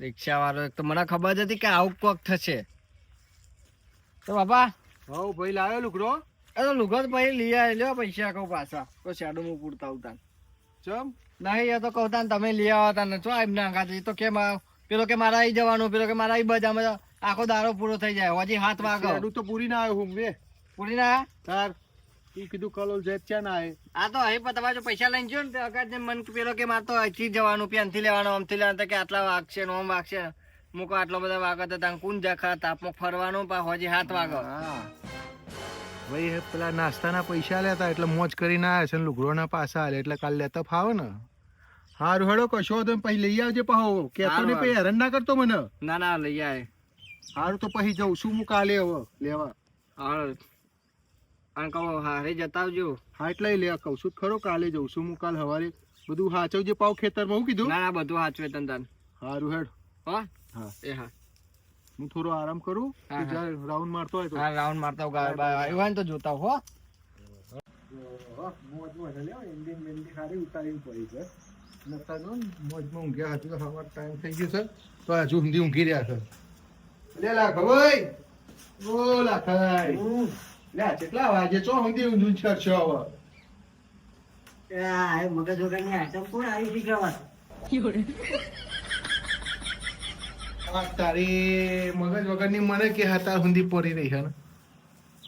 રિક્ષા વાળો એક તો મને ખબર જ હતી કે આવું કોક થશે. તો બાપા હવ ભાઈ લાવ્યો લુકડો. એ તો લુગો તો ભાઈ લઈ આવ્યો પૈસા કહું પાછા તો શેડો હું પૂરતા ઉતાર ચમ નહીં એ તો કહું તા તમે લઈ આવતા ને શું એમ ના ખાતી તો કે પેલો કે મારા આવી જવાનું પેલો કે મારા આવી બજારમાં આખો દારો પૂરો થઈ જાય હજી 7 વાગે શેડું તો પૂરી ના આવ્યો હું બે પૂરી ના તાર ઈ કીધું કલોલ જેત ક્યાં ના આવે. આ તો અહીં પણ તમારે જો પૈસા લઈને જો ને અગર મન પેલો કે મારે તો અહીંથી જવાનું પેનથી લેવાનું આમથી લેવાનું કે આટલા વાગશે ને ઓમ વાગશે મૂકો આટલો બધા વાગે તો ત્યાં કોણ જખા તાપમાં ફરવાનું પણ હજી 7 વાગે. હા ભાઈ પેલા નાસ્તાના પૈસા લેતા એટલે મોજ કરીને આવ્યા છે ને લુગડોના પાછા આલે એટલે કાલ લેતા ફાવે ને. હારું હેડો કશો તો પછી લઈ આવજે પાહો કેતો ને પછી હેરાન ના કરતો મને. ના ના લઈ આવે હારું તો પછી જઉં છું હું કાલે હવે લેવા. હા અને કહો હારે જતા આવજો. હા એટલે લે કહું છું ખરો કાલે જઉં છું હું કાલ સવારે બધું હાચવજે પાવ ખેતરમાં હું કીધું. ના ના બધું સાચવે તન તાન. હારું હેડ. હા હા એ હા હું થોડો આરામ કરું રાઉન્ડ મારતો હોય તો. હા રાઉન્ડ મારતા આવ્યો ને તો જોતા હો. મોજમાં લે એન્ડિંગ મેન્ડિંગ સારી ઉતારી પડી છે નતા જો મોજમાં ઊંઘ્યા હતી સવાર ટાઈમ થઈ ગયો છે તો હજુ ઊંધી ઊંઘી રહ્યા છે. લે લાખ ભાઈ ઓ લાખાઈ લે કેટલા વાગે ચો ઊંધી ઊંધું કરશો હવે. આ મગજ વગરની આઈટમ કોણ આવી શીખવા તારી મગજ વગરની મને કે હતા ઊંધી પડી રહી છે ને.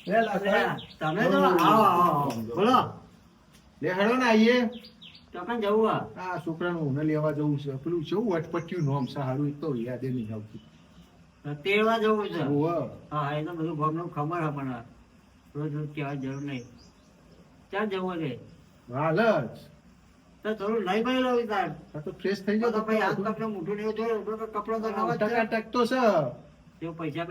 લે લાખાઈ તમે તો આવો બોલો લે હેડો ને આઈએ તો પણ જવું આ છોકરાનું ઊને લેવા જવું છે પેલું કેવું અટપટ્યું નોમ છે હારું એક તો યાદ નહીં આવતું. તેડવા જવું છે. ઓહો હા એ તો બધું ઘરનું ખબર છે પણ રોજ રોજ કહેવા જરૂર નહીં. ક્યાં જવું છે હાલ જ તો થોડું લઈ ભાઈ લો તાર આ તો ફ્રેશ થઈ ગયો તો ભાઈ હાથ કપડો મોટું નહીં જોયો કપડો તો નવા ટકાટક તો છે તે પૈસા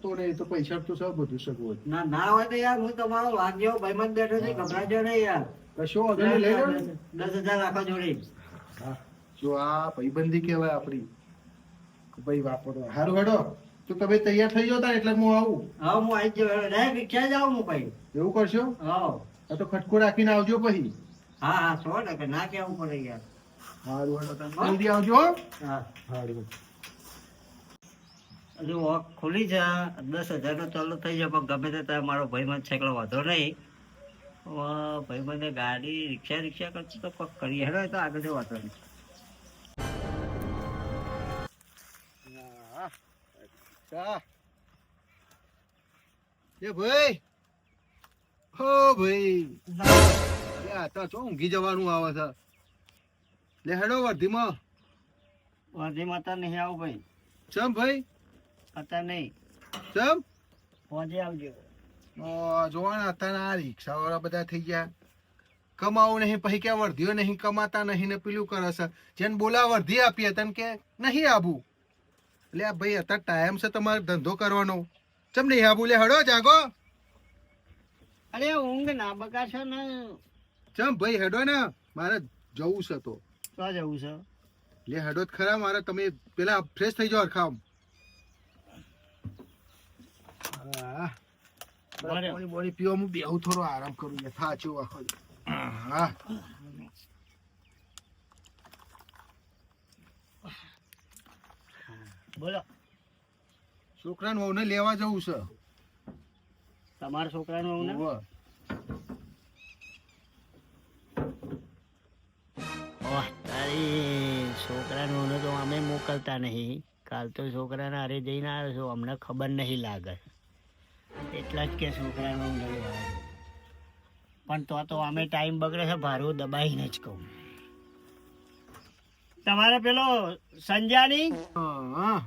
તો નહીં તો પૈસા તો સબ બધું સગવડ ના ના હોય તો યાર હું તમારો વાઘ જેવો ભાઈબંધ બેઠો છે ગભરાજો નહીં યાર. કશો વાંધો નહીં લઈ લો. 10,000 રાખો જોડી. હા જો આ ભાઈબંધી કહેવાય આપણી ભાઈ વાપરવા. હારું હેડો તો તમે તૈયાર થઈ જાવ એટલે હું આવું. હા હું આવી જ ડાયરેક્ટ રિક્ષા જાઉં હું ભાઈ. એવું કરશો હા આ તો ખટકો રાખીને આવજો પછી. હા હા 100% ના કેવું પડે યાર. હારું હેડો તમે જલ્દી આવજો હો. હા હારું હજુ વોક ખુલી છે 10,000 નો ચાલુ થઈ જાય પણ ગમે તે તારે મારો ભાઈબંધ છે એકલો વાંધો નહીં. ભાઈબંધે ગાડી રિક્ષા કરશે તો કોક કરી હેડો તો આગળ જવા વાંધો નહીં. એ ભાઈ હો ભાઈ લે આ તો ચો ઊંઘી જવાનું આવે છે. લે હેડો વર્ધીમાં. વાંધીમાં તો નહીં આવું ભાઈ. ચમ ભાઈ અત્યારે નહીં ચમ પહોંચી આવજો. જોવાના અત્યારે આ રિક્ષા વાળા બધા થઈ ગયા કમાવું નહીં પછી કે વર્ધીઓ નહીં કમાતા નહીં ને પેલું કરે છે જેને બોલા વર્ધી આપીએ તને કે નહીં આબુ. એટલે આ ભાઈ અત્યારે ટાઈમ છે તમારે ધંધો કરવાનો ચમ નહીં આબુ. લે હડો જાગો. અરે ઊંઘ ના બગાડશો ને. ચમ ભાઈ હેડો ને મારે જવું છે તો. ક્યાં જવું છે? લે હેડો જ ખરા મારે તમે પેલા ફ્રેશ થઈ જાઓ હરખામ. બોડી પીવા હું બેહું થોડો આરામ કરું ને થાચું આખો. હા બોલો છોકરાને વહુને લેવા જવું છે. તમારા છોકરાનું આવું ને ઓહો. તારી છોકરાનું તો અમે મોકલતા નહીં. કાલ તો છોકરાના હારે જઈને આવ્યો છું અમને ખબર નહીં લાગે એટલા જ કે છોકરાનું પણ તો અમે ટાઈમ બગડે છે ભારું દબાઈને જ કહું. તમારે પેલો સંજાની હા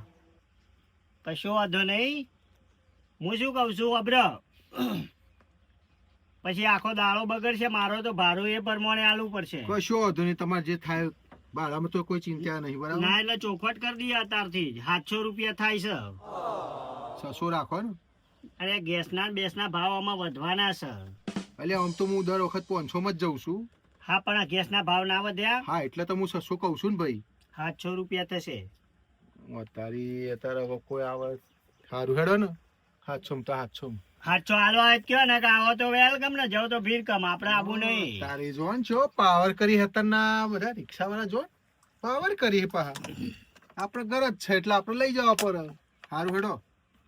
કશો વાંધો નહીં. હું શું કહું છું અબ્ર પછી આખો દાડો બગડશે મારો તો ભાડું એ પ્રમાણે આલવું પડશે. કશો વાંધો નહીં તમારે જે થાય બાળામાં તો કોઈ ચિંતા નહીં બરાબર. ના એટલે ચોખવટ કરી દઈએ અત્યારથી જ 700 રૂપિયા થાય છે. 600 રાખો ને. અરે ગેસના બેસના ભાવ આમાં વધવાના છે. એટલે આમ તો હું દર વખત 500 માં જ જઉં છું. હા પણ આ ગેસના ભાવ ના વધ્યા. હા એટલે તો હું 600 કહું છું ને ભાઈ. 700 રૂપિયા થશે. અત્યારે હવે કોઈ આવે સારું હેડો ને 700 તો 700. 700 હાલો આવે કયો ને કે આવો તો વેલકમ ને જાવ તો ભીડ કમ આપણે આવું નહીં. તારી જોન છો પાવર કરી હતા ના બધા રિક્ષા વાળા જો પાવર કરી પાહા આપણે ઘર જ છે એટલે આપણે લઈ જવા પડે. સારું હેડો.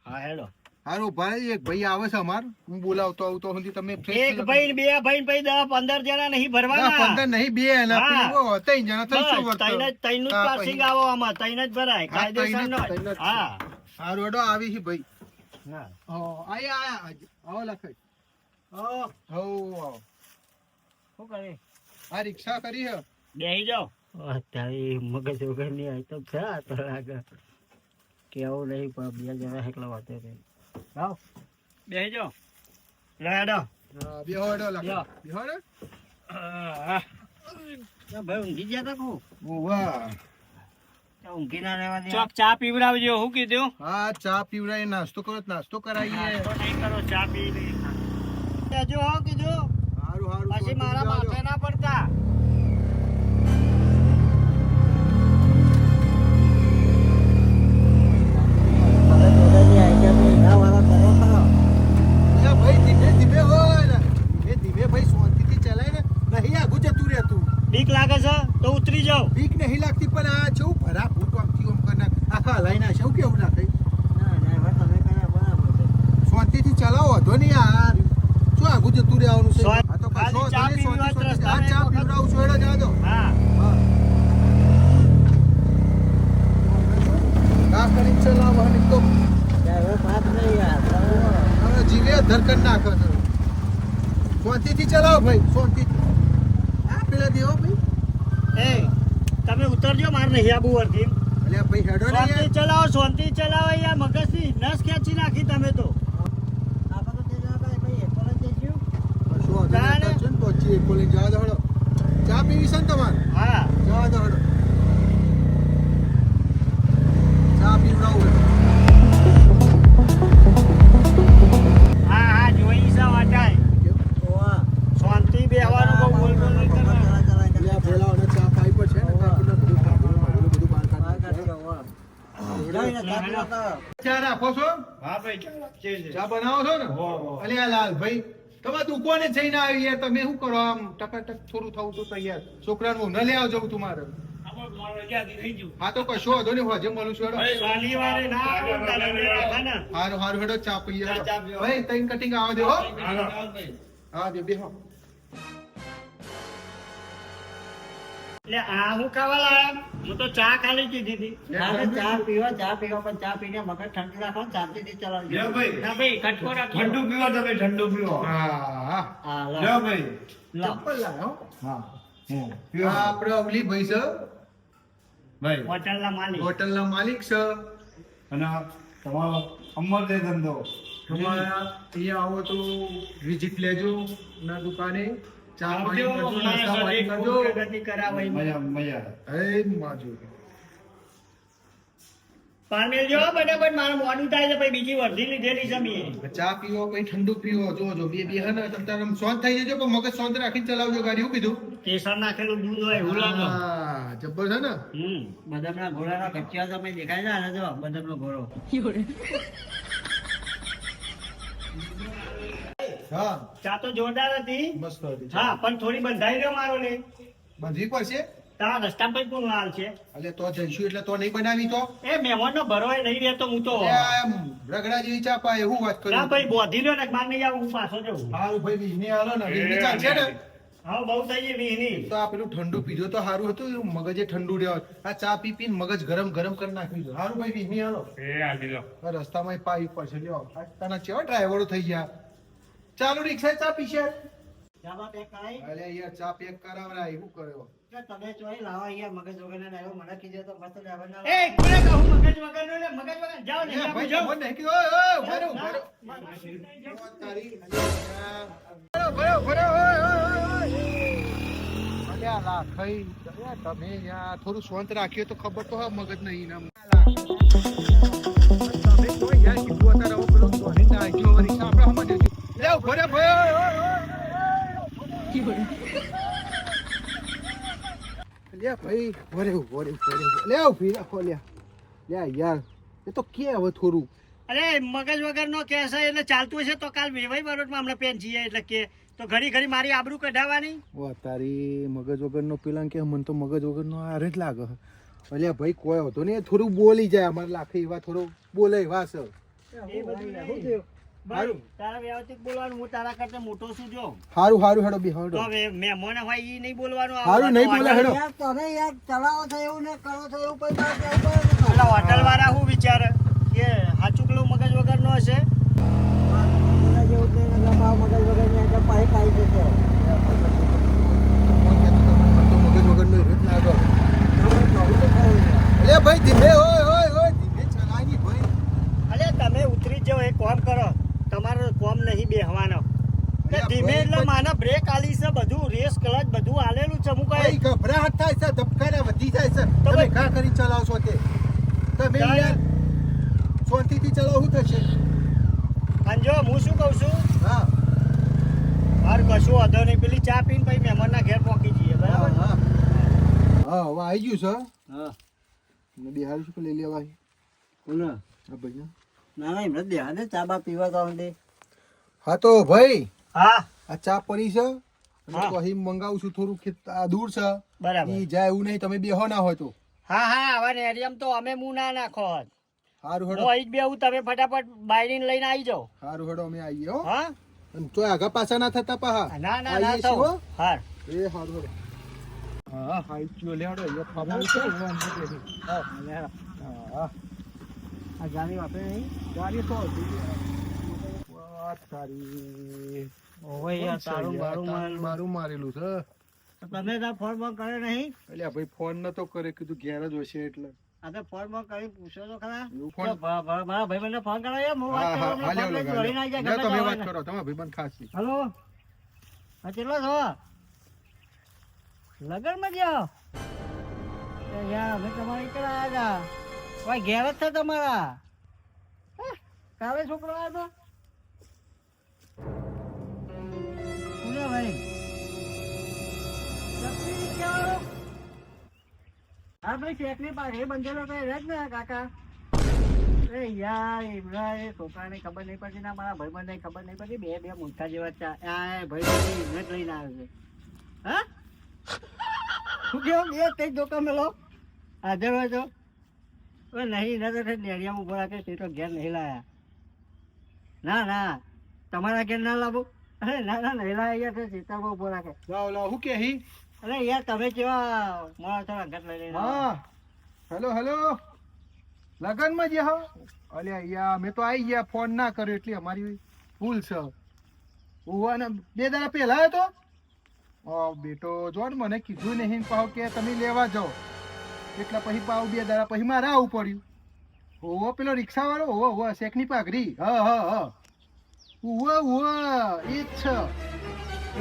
હા હેડો. સારું ભાઈ, એક ભાઈ આવે છે અમાર, હું બોલાવતો આવું તો સુધી તમે એક ભાઈ ને બે ભાઈ ને પછી 10-15 જણા નહીં ભરવાના. 15 નહીં, 2 એના હા. પેલું 3 જણા થઈશું બસ, વર્તો. તઈનું જ હા, પાસિંગ આવો આમાં, તઈને જ ભરાય હા, તઈને જ, કાયદેસરનો જ. તઈને જ. હા સારું હેડો, આવી છે ભાઈ. હા. આયા આવો લખાઈ. આવો. શું કરે? આ રિક્ષા કરી હે. બેહી જાઓ. અત્યારે મગજ વગર ની આવી તો છે આ તો લાગે કેવું નહીં પણ 2 જણા એકલા વાતો કરે. લાવ બેહી જાઓ. લાડો હા, બેહો હેડો લખાઈ. બેહો હેડો. ભાઈ ઊંઘી ગયા તા કુ વાહ. ઊંઘી ના રહેવા દે. ચોક ચા પીવડાવજો. શું કીધું? હા, ચા પીવડાય, નાસ્તો કરો, નાસ્તો કરાવીએ. નાસ્તો નહીં કરો, ચા પી લે. જો હો કીધું સારું સારું. પછી મારા માથે ના પડતા. ભાઈ ધીમે ધીમે હોય ને, ધીમે ધીમે ભાઈ શાંતિથી ચલાય ને, નહીં આગું જતું રહેતું. બીક લાગે છે તો ઉતરી જાઓ. બીક નહીં લાગતી પણ આ જેવું ભરા ભૂત આમથી આમ કરના આખા હલાઈ ના છે, કેવું ના કઈ. શાંતિથી ચલાવો, વધો નહીં. આ શું આગું જતું રહેવાનું છે? આ તો કશો ખાલી ચા વાંધો નહીં, પીવા જ શાંતિ, રસ્તામાં આ ચા એક વખત. પીવડાવું છું, હેડો જવા દો. હા હા. આ કરીને ચલાવવાની તો હવે જીવે ધરકન નાખો છો. શાંતિથી ચલાવો ભાઈ, શાંતિથી. આ પેલા દેવો ભાઈ. એ તમે ઉતરજો, મારે નહીં આબુ વર્ધી. અલ્યા ભાઈ હેડો ને શાંતિ યાર. ચલાવો, શાંતિ ચલાવો. યાર મગજની નસ ખેંચી નાખી તમે તો. કશો વાંધો નહીં, અત્યારે છે ને પહોંચી એક બોલીને જવા દો હેડો. ચા પીવી છે ને તમારે? હા જવા દો હેડો. ચા પીવડાવું હેડો. હા હા જોઈ છે વાટાય. શાંતિ બેહવાનું, બહુ બોલ બોલ નહીં કરવાનું. અલ્યા પેલા ઓને ચા પાઈ પર છે ને, કાકીને બધું ખાધું, બધું બહાર કાઢી. ચા રાખો છો? હા ભાઈ ચાલો. ચા બનાવો છો ને? અલ્યા લાલ ભાઈ, તમે દુકાને જઈને આવી યાર, તમે શું કરો આમ ટકાટક થોડું થવું તો તૈયાર. છોકરાને હું ન લઈ આવજો તમારે. હા તો કશો વાંધો નહીં, હોજે મળું છું હેડો. શનિવારે ના આવો તારે રાખા ને. હારું હારું હેડો, ચા પીએ હેડો. ચા પીવો. ભાઈ તઈને કટિંગ આવા દે હો. હા દે બેહો. એટલે આ હું ખાવા લાયા? હું તો ચા ખાલી કીધી હતી. ચા પીવો પણ ચા પીને મગજ ઠંડુ રાખો, શાંતિથી ચલાવજો. ના ભાઈ કટકો રાખો. હા હા. હા, લો. લો. ચપ્પલ લાવ્યો. આ આપણે અવલી ભાઈ છે, હોટલના માલિક. હોટલના માલિક છે. તમારો અમર ધંધો તમારા અહીંયા આવો તો વિઝિટ લેજો ના દુકાને. ચા પાણી આવજો, કરજો, અમારા નાસ્તા પાણી સાથે કરજો. ખૂબ પ્રગતિ કરાવો. મજા હે માજો. પામેલ જો બરાબર મારું મોડું થાય છે, પછી બીજી વર્ધી લીધેલી છે મેં. ચા પીવો પછી ઠંડુ પીવો, જોજો બે બે હે ને તમ તારે આમ શાંત થઈ જજો, પણ મગજ શાંત રાખીને ચલાવજો ગાડી. શું કીધું? કેસર નાખેલું દૂધ હોય એવું લાગે. હા જબ્બર છે ને. બદામના ઘોડાના ગઠિયા તમે દેખાય છે ને, જો બદામનો ઘોડો. હા ચા તો જોરદાર હતી. મસ્ત હતી. હા પણ થોડી બંધાઈ રહ્યો મારો ને. બંધવી પડશે. તારા રસ્તા પર કોણ હાલ છે? એટલે તો જઈશું એટલે તો નહીં બનાવી તો. એ મહેમાન નો ભરોય નહીં રહેતો હું તો. એમ રગડા જેવી ચા પાય એવું વાત ના કરું. ભાઈ બોધી લ્યો ને બાર નહીં આવું, હું પાછો જઉં. સારું ભાઈ બીજની હાલો ને, બીજની ચાલશે ને. હા બહુ થઈ ગઈ વીહની. તો આ પેલું ઠંડુ પીધો તો સારું હતું, એવું મગજે ઠંડુ રહ્યો. આ ચા પી પીને મગજ ગરમ ગરમ કરી નાખ્યું છે. સારું ભાઈ બીજની હાલો. આ રસ્તામાં પાઈ પડશે લ્યો. આજના કેવા ડ્રાઈવરો થઈ ગયા. ચાલુ રિક્ષા ચા પીશે. ચાલો પેક કરાઈ. અલે યાર ચા પેક કરાવરા એવું કર્યો. જો તમે ચોઈ લાવો અહીંયા મગજ વગરના લાવ્યો, મને કીધું તો મસ્ત ડ્રાઈવર ના એ કોને કહું મગજ વગર નો લે, મગજ વગર જાઓ ને એ જાઓ, ભાઈ જાઓ. મને નહીં કીધું. ઓય ઓય ભરો ભરો તારી ભરો ભરો ઓય ઓય અલ્યા લા ખઈ અલ્યા તમે યાર થોડું શાંત રાખ્યો તો ખબર તો હા મગજ નહીં ના તમે કોઈ યાર કીધું અત્યારે હવે પેલો ધોની ના આજો રિક્ષા આપણે હમણાં જજો લે ભરો ભરો લ્યા ભાઈ ભરે ભરે ભરે લે ઉભી રાખો લ્યા લ્યા યાર એ તો કે હવે થોડું અરે મગજ વગર નો કેસ એટલે ચાલતું હશે તો કાલ વેવાઈ બરોટમાં હમણાં પેન જઈએ એટલે કે તો ઘડી ઘડી મારી આબરૂ કઢાવવાની. ઓ તારી મગજ વગરનો પેલા કે મને તો મગજ વગરનો હારે જ લાગે. અલ્યા ભાઈ કોઈ હતો ને થોડું બોલી જાય અમારે લાખે એવા થોડું બોલે એવા છે એ બધું નહીં. ભાઈ, તારા વ્યવસ્થિત બોલવાનું, હું તારા કરતા મોટો છું જો. હારું હારું હેડો બી તો હેડો હવે મહેમાન હોય ઈ નહીં બોલવાનું. આ હારું નહીં બોલે હેડો યાર, તમે યાર ચલાવો છો એવું ને કરો છો એવું પછી તારે કહેવું પડે ને. પેલા હોટલ વાળા શું વિચારે કે હાચુકલો મગજ વગર નો હશે? મગજ જેવું જ નહીં, લંબાવ મગજ વગર ની એટલે પાછી ખાઈ જશે. મગજ વગર નો રીત લાગો અલ્યા ભાઈ ધીમે હોય ધીમે ચલાવી ભાઈ અલે તમે ઉતરી જ જાઓ, એક કામ કરો, તમારો કોમ નહીં બેહવાનો. તે અલ્યા ધીમે ભાઈ, એટલે માને બ્રેક આલી છે, બધું રેસ ક્લચ બધું આલેલું છે. હું ભાઈ કઈ ગભરાટ થાય છે ધબકારા વધી જાય છે તો તમે ભાઈ- ઘા કરી ચલાવશો તે તમે ચાલ. યાર શાંતિથી ચલાવવું થશે અંજો હું શું કહું છું, હા હાર કશું વાંધો નહીં, પેલી ચા પીને પછી મહેમાનના ઘેર પહોંચી જઈએ, બરાબર? હા હવે આવી ગયું છે હા. ને બિહાર શું લઈ લેવાય કોને? આ ભાઈ ના ના, એમને દે ને ચા બા પીવા તો દે. હા તો ભાઈ હા આ ચા પડી છે અને હા. પછી મંગાવું છું થોડું આ દૂર છે બરાબર. ઈ જાય એવું નહીં તમે બેહો ના હોય તો હા હા, આવા નેરિયમ તો અમે મું ના નાખો. હારું હું હેડો અહીં જ બેહું, તમે ફટાફટ બાયડીને લઈને આવી જાઓ. હારું હેડો અમે આવીએ હો હા અને તોય આગા પાછા ના થતા પાહા ના ના ના આવીએ છીએ થવું. હો. હાર એ હારું હેડો હા હાઈ ચો લે હેડો એ ફામો છે હું અંદર બેઠી હા આ ગાડી વાપરે નહીં. ગાડી તો વાત તારી ઓવે યાર, તારું બારું મારેલું. મારું મારેલું છે તો તમે તો ફોન બોન કર્યો નહીં? એટલે ભાઈ ફોન નતો કરે કીધું ઘેર જ હશે એટલે આ તો ફોન બોન કરી પૂછો તો ખરા. એવું ફોન મારા ભાઈબંધને ફોન કરાયો, હું વાત હા કરું, હા ફોન લઈને દોડીને આવી જાય, ગમે તમે તે વાત હોય ને. કરો તમારા ભાઈબંધ ખાસ છે હલો, હા કેટલો છો? લગનમાં જાઓ? એ યાર અમે તમારે ఇక్కడ આવ્યા હતા. ભાઈ ઘેર જ છે તમારા? હે? કાલે છોકરો આવ્યો હતો? કોને ભાઈ? ચકલી રિક્ષાવાળો? હા ભાઈ ચેકની પાસે એ બંધેલો તો એ જ ને કાકા. એ યાર એમના એ છોકરાને ખબર નહીં પડતી ના મારા ભાઈબંધને ખબર નહીં પડતી, બે બે મૂર્ખા જેવા ચા આ ભાઈ હિંમત લઈને આવ્યો છે. હા શું કેવું બે કઈ દુકાન મેલો હાજર હોય તો નહીં ના તો ડેરિયામાં ઉભો રાખે તે તો ઘેર નહીં લાયા. ના ના તમારા ઘેર ના લાવો. અરે ના ના નહીં લાયા યાર, ખેતરમાં ઉભો રાખે. લાવ લાવ હું કે હી અરે યાર તમે કેવા મારા અંગત લઈ લઈને આવો. હા હેલો હેલો લગનમાં જે હો અલ્યા યા મેં તો આવી ગયા ફોન ના કર્યો એટલે અમારી ભૂલ છે ઉવાને 2 દાડા પહેલા આવ્યો તો ઓ બેટો જો ને મને કીધું નહીં પાવ કે તમે લેવા જાઓ એટલે પછી પાવ 2 દાડા પછી મારે આવવું પડ્યું ઓવો પેલો રિક્ષા વાળો ઓવો શેખની પાઘડી હા હા હા ઉવા એ જ છે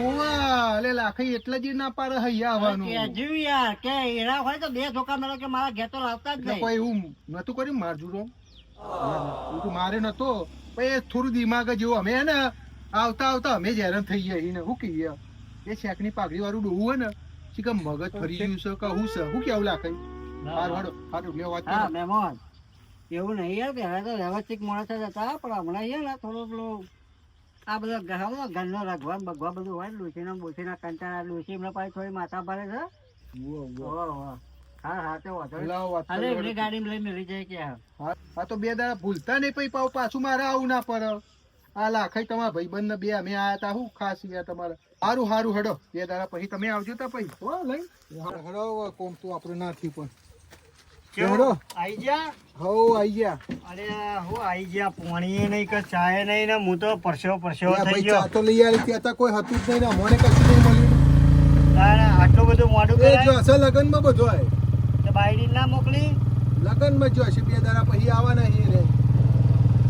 ઓવા લે લાખી એટલે જ ના પાડે હૈયા આવવાનું કહેજો યાર કે એના હોય તો બે ધોકા મેળો કે મારા ઘેર તો લાવતા જ એટલે નહીં. કોઈ એવું નતું કર્યું માર જુરો મારે નતો પછી થોડું દિમાગ જેવું અમે હે ને આવતા આવતા અમે જ હેરાન થઈ ગયા એને શું કહીએ એ શેકની પાઘડી વાળું ડોવું હોય ને શીખર મગજ ફરી ગયું છે કે હું છે શું કેવું લાગે હારું હારું હારું લે વાત હા કરો મહેમાન એવું નહીં યાર પહેલા તો વ્યવસ્થિત માણસ જ હતા પણ હમણાં છે ને થોડું પેલું આ બધો ઘરનો રઘવાન બગવા બધું હોય લુસીના બોસીના કંટાળા લુસી એમના પાસે થોડી માથા ભરે છે. ઓહો. હા હા તો વાંધો નહીં. લાવ વાત અરે કરો. એમની ગાડીમાં લઈ મેલી જાય કે હા તો 2 દાડા ભૂલતા નહીં પછી પાછું મારે આવું ના પડે આ લાખાઈ તમારા ભાઈબંધ ને 2 અમે આયા તા હું ખાસ ગયા તમારે હારું હારું હેડો 2 દાડા પછી તમે આવજો તા પછી હો લઈ હેડો કોમ તો આપણે ના થયું પણ હેડો આઈ જા. હો આઈ ગયા અરે હું આઈ ગયા, પાણી નહીં કે ચાય નહીં ને હું તો પરસેવો યા થઈ ભાઈ ગયો. ચા તો લઈ આવી ત્યાં તા કોઈ હતું જ નહીં ને અમને કશું નહીં મળ્યું તારે આટલું બધું મોડું એ જો કરાય હશે લગનમાં બધો આય તો બાયડી ના મોકલી લગનમાં જો હશે 2 દાડા પછી આવવાના એ રે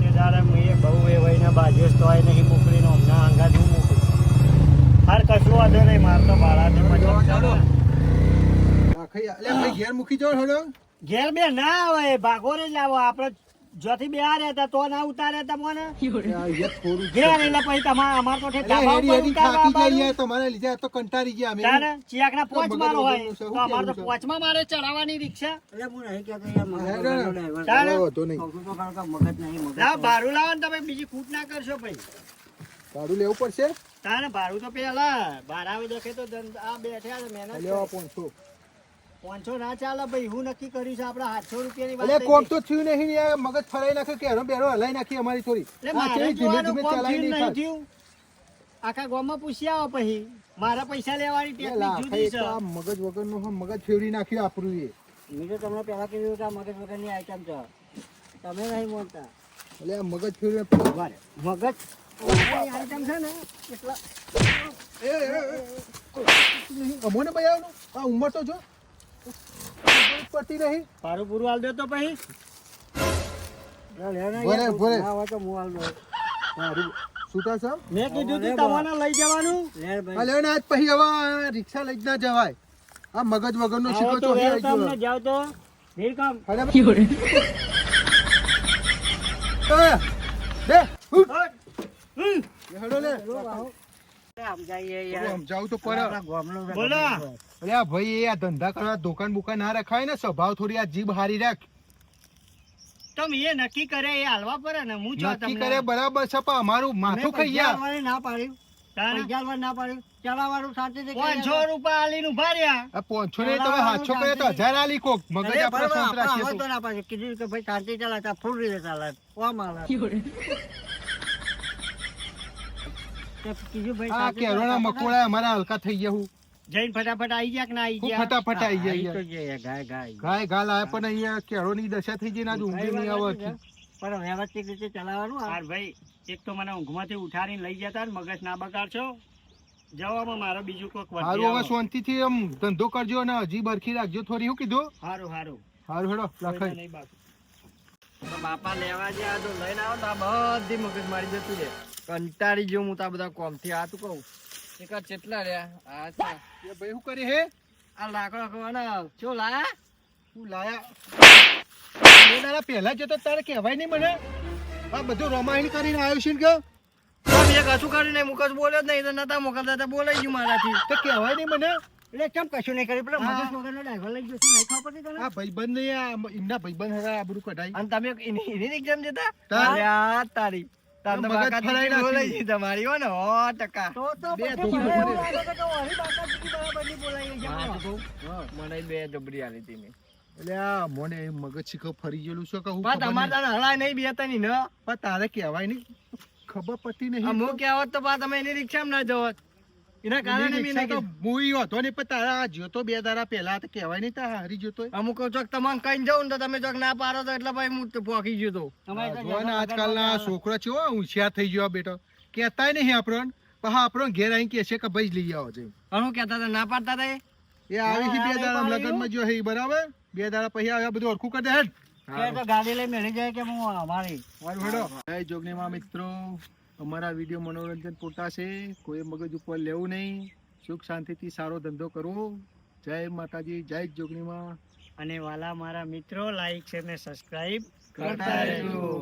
તે દાડે મેં બહુ એ વહીને બાજુ તો આય નહીં મોકલીને હમણાં અંગાત હું મોકલું. હાર કશું વાંધો નહીં, માર તો ભાડાથી મતલબ છે ને. લાખાઈ અલ્યા ભાઈ ઘેર મૂકી જાઓ હેડો ઘેર બે ના આવે ભાગો રે જ લાવો આપણે જ્યાંથી બે આ રહેતા તો ના ઉતારે તમને યા થોડું ઘેર એટલે પછી તમારે અમાર તો ઠેક અરે ધાબા હેડી ઉપર હેડી ઉતારવા થાકી આવવાનું. ગયા તમારા લીધે આ તો કંટાળી ગયા અમે તારે ચિયાકના પોચ મગજ મારો હોય વગરનું છે, શું તો અમારે તો કહેવું છે? પોચમાં મારે ચડાવવાની રિક્ષા. હેડો ને. તારે વાંધો નહીં લાવ ભાડું લાવો ને તમે બીજી કૂટ ના કરશો ભાઈ. ભાડું લેવું પડશે તારે ભાડું તો પેલા ભાડા દેખે તો આ બેઠા છે મહેનત લેવા કરે. 500 500 ના ચાલે ભાઈ, હું નક્કી કર્યું છે આપણે 800 રૂપિયાની વાત એટલે થઈ કોમ ગઈ. તો થયું નહીં ને યાર, મગજ ફરાઈ નાખ્યો, કેરો બેરો હલાઈ નાખી અમારી થોડી. એટલે આ મારે કેવી ધીમે જોવાનું ધીમે કોમ ચલાવી થયું નહીં નહીં ખાત. થયું. આખા ગામમાં પૂછી આવો પછી મારા પૈસા લેવાની એ ટેકનિક લાખાઈ જુદી તો આ મગજ વગરનું હો, મગજ ફેરવી નાખ્યું આપણું એ. છે. મેં તો તમને પહેલા કીધું કે આ મગજ વગરની આઈટમ છે, તમે નહીં માનતા. એટલે આ મગજ ફેરવી મગજ વગરની આઈટમ છે ને એટલા અમોને ભાઈ આવનું આ ઉંમર તો જો પતી નહીં. પારું પૂરું હાલ દે તો પછી ભલે, ભલે. ના હોય તો હું હાલ દઉં. સારું છૂટા સમ. મેં કીધું તું તમને લઈ જવાનું. અલે ને આજ પછી હવે આ રિક્ષા લઈ જ ના જવાય. આ મગજ વગરનો આવો શીખો તો ચોથી આવી વેલકમ ને ગયો. જાઓ તો વેલકમ. અરે બે હેડો લે. આમ જઈએ હું યાર. સમજાવું તો પર. આપણા ગામનું છે. બોલો. અરે આ ભાઈ એ આ ધંધા કરવા દુકાન બુકાન ના રખાય ને, સ્વભાવ થોડી આ જીભ હારી રાખ. તમે એ નક્કી કરે એ હાલવા પડે ને. હું જો નક્કી કરે બરાબર છે પણ અમારું માથું ખાઈ ગયા. ના પાડ્યું. તાણે? પૈસા આલવાની ના પાડ્યું. ચલાવવાનું શાંતિથી કરી 500 લેવાનું. રૂપિયા આલીને ઉભા રહ્યા. આ 500 ને તમે 700 કરે તો 1000 આલી કોક. મગજ અરે આપણો બરાબર, શાંત આપણે રાખીએ હવે તો. તો ના પાડ્યું. કીધું કે ભાઈ શાંતિ ચલાવતા ફૂલ રીતે ચાલે. ઓમ હાલે. તે કીધું ભાઈ આ શાંતિ કેરોના ચલાવતા મકોડા અમારા હલકા થઈ ગયા હું. જઈને ફટાફટ આવી ગયા કે ના આવી ખૂબ ગયા? ફટાફટ આવી ગયા હા, યાર. આવી તો ગયા, ગાય ગાય. ગાય ગાલ આયા પણ અહીંયા કેરોની દશા થઈ ગઈ ને આજ ઊંઘી નહીં આવે. પણ વ્યવસ્થિત રીતે ચલાવવાનું. હાર ભાઈ, એક તો મને ઊંઘમાંથી ઉઠાડીને લઈ જતા ને મગજ ના બગાડશો. જવામાં મારો બીજું કોઈક હારું હવે શાંતિથી આમ ધંધો કરજો અને હજી બરખી રાખજો થોડી. શું કીધું? હારું હારું. હારું હેડો કોઈને લખાઈ. નહીં બાકી. તો બાપા લેવા જ્યાં તો લઈને આવો તો આ બધી મગજ મારી જતું રે. કંટાળી ગયો હું તો આ બધા કોમથી. આ તું કહું એક આ કેટલા રહ્યા? આ છે. એ ભાઈ શું કરી હે? આ લાકડો કહેવાના શું લાયા? હું લાયા. બે દાડા પહેલા જતો તારે કહેવાય નહીં મને? આ બધું રોમાયણ કરીને આવ્યો છે ને કે? મેં કશું કર્યું નહીં, હું કશું બોલ્યો જ નહીં. તો નતા મોકલતા તો બોલાઈ ગયું મારાથી. તો કહેવાય નહીં મને? એટલે કેમ કશું નહીં કર્યું? પેલા હા. મગજ વગરનો ડ્રાઈવર લઈ ગયો છે, નહીં ખબર પડતી તને? આ ભાઈબંધ ને એમના ભાઈબંધ હતા આબરૂ કઢાઈ. અને તમે એની exam જતા? તાર? અલ્યા તારી. તાર તો મગજ બાકાત ફરાઈ જેટલી બોલાઈ નાખ્યું. ગઈ તમારી હો ને 100%. તો બે પછી ધોકો મને એવું પડે. લાગે કે વળી બાકાત જેટલી બરાબરની બોલાઈ ગઈ છે. હા, તો કહું. મને બે જબરી આલી હતી મેં. એટલે આ મોને મગજ શીખો ફરી ગયેલું છે કે હું પણ ખબર તમારે નહીં. તારે હલાય નહીં બે તની ન. પણ તારે કહેવાય નહીં, ખબર પડતી નહીં. હું કહેવત તો પા તમે એની રિક્ષામાં ના જવત. એના કારણે મેં રિક્ષા તો નહીં મુઈ હતો નહીં, પણ તારા જ્યો તો બે દાડા પહેલા તો કહેવાય નહીં, તારા હારી જ્યો તો. અમુક ચોક તમને કઈ જવું ને તો તમે ચોક ના પાડો તો એટલે ભાઈ હું તો પોકી ગયો તો. તમારે તો જો ને જગા આજકાલના વગર છોકરા છે હો, હોશિયાર થઈ ગયો આ બેટો. કહેતાય નહીં આપણને, પણ હા આપણને ઘેર આવીને કહે છે કે ભાઈ જ લઈ આવો છે. અને હું કહેતા હતા ના પાડતા હતા એ? એ આવી છે બે હા, દાડા નહીં લગ્નમાં જો હે બરાબર. બે દાડા પછી આ બધું હરખું કરી દે હેડ. કે તો ગાડી લઈ મેળી જાય કે હું અમારી વારું હેડો. જય જોગણીમાં મિત્રો, અમારા વિડીયો મનોરંજન પૂરતા છે, કોઈ મગજ ઉપર લેવું નહીં, સુખ શાંતિથી સારો ધંધો કરવો. જય માતાજી, જય જોગણીમાં. અને વાલા મારા મિત્રો, લાઈક છે ને સબસ્ક્રાઇબ કરતા રહેજો.